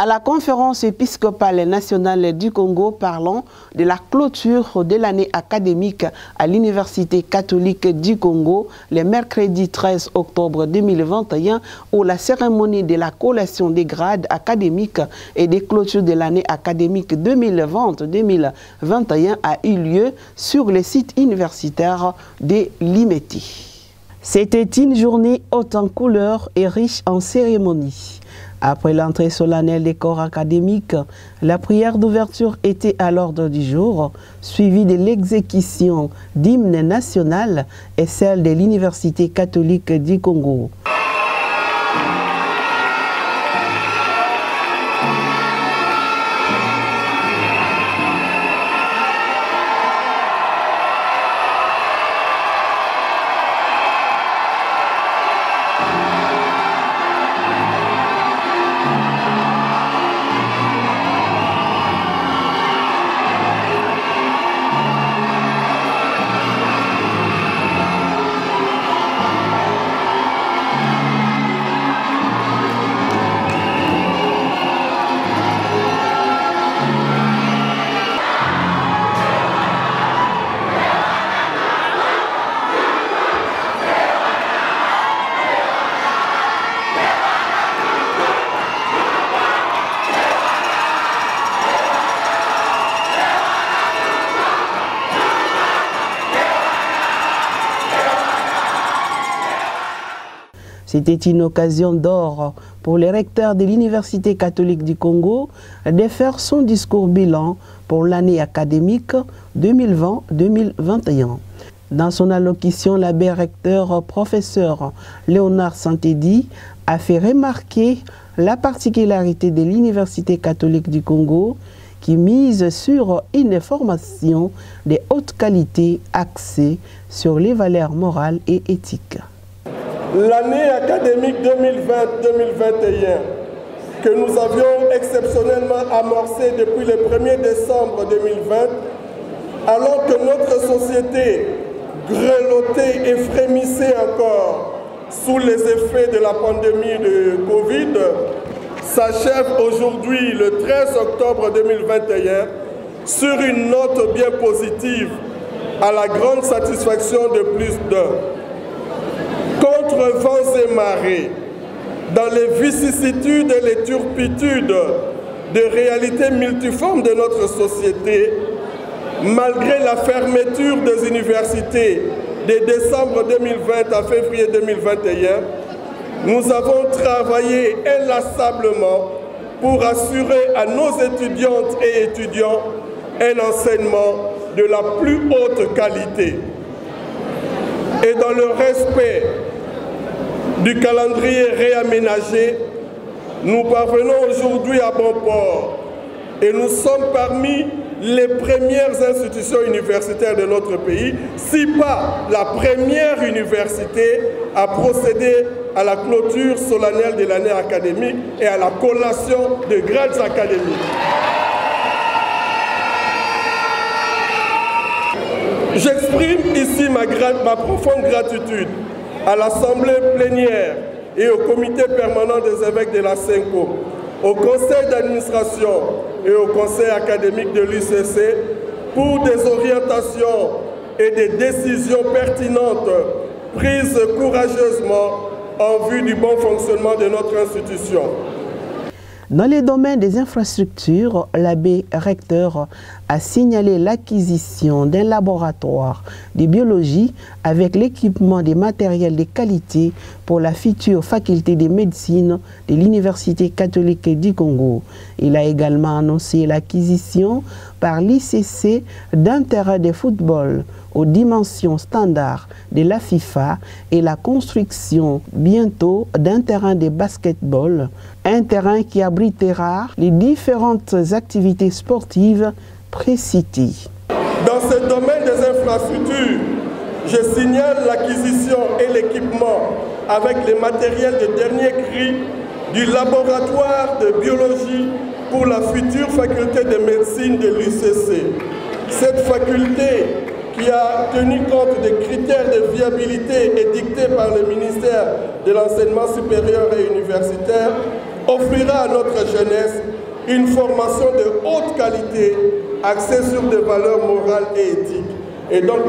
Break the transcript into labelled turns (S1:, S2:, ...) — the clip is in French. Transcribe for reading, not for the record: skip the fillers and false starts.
S1: À la conférence épiscopale nationale du Congo, parlons de la clôture de l'année académique à l'Université catholique du Congo le mercredi 13 octobre 2021 où la cérémonie de la collation des grades académiques et des clôtures de l'année académique 2020-2021 a eu lieu sur le site universitaire de l'IMETI. C'était une journée haute en couleurs et riche en cérémonies. Après l'entrée solennelle des corps académiques, la prière d'ouverture était à l'ordre du jour, suivie de l'exécution d'hymne national et celle de l'Université catholique du Congo. C'était une occasion d'or pour le recteur de l'Université catholique du Congo de faire son discours bilan pour l'année académique 2020-2021. Dans son allocution, l'abbé recteur professeur Léonard Santédi a fait remarquer la particularité de l'Université catholique du Congo qui mise sur une formation de haute qualité axée sur les valeurs morales et éthiques.
S2: L'année académique 2020-2021 que nous avions exceptionnellement amorcée depuis le 1er décembre 2020, alors que notre société grelottait et frémissait encore sous les effets de la pandémie de Covid, s'achève aujourd'hui le 13 octobre 2021 sur une note bien positive à la grande satisfaction de plus d'un. Contre vents et marées, dans les vicissitudes et les turpitudes des réalités multiformes de notre société, malgré la fermeture des universités de décembre 2020 à février 2021, nous avons travaillé inlassablement pour assurer à nos étudiantes et étudiants un enseignement de la plus haute qualité. Et dans le respect du calendrier réaménagé, nous parvenons aujourd'hui à bon port et nous sommes parmi les premières institutions universitaires de notre pays, si pas la première université à procéder à la clôture solennelle de l'année académique et à la collation de grades académiques. J'exprime ici ma profonde gratitude à l'Assemblée plénière et au Comité permanent des évêques de la CENCO, au Conseil d'administration et au Conseil académique de l'UCC pour des orientations et des décisions pertinentes prises courageusement en vue du bon fonctionnement de notre institution.
S1: Dans les domaines des infrastructures, l'abbé recteur a signalé l'acquisition d'un laboratoire de biologie avec l'équipement des matériels de qualité pour la future faculté de médecine de l'Université catholique du Congo. Il a également annoncé l'acquisition par l'ICC d'un terrain de football aux dimensions standards de la FIFA et la construction bientôt d'un terrain de basketball, un terrain qui abritera les différentes activités sportives précitées.
S2: Dans ce domaine des infrastructures, je signale l'acquisition et l'équipement avec les matériels de dernier cri du laboratoire de biologie pour la future faculté de médecine de l'UCC. Cette faculté qui a tenu compte des critères de viabilité édictés par le ministère de l'Enseignement supérieur et universitaire, offrira à notre jeunesse une formation de haute qualité axée sur des valeurs morales et éthiques. Et donc,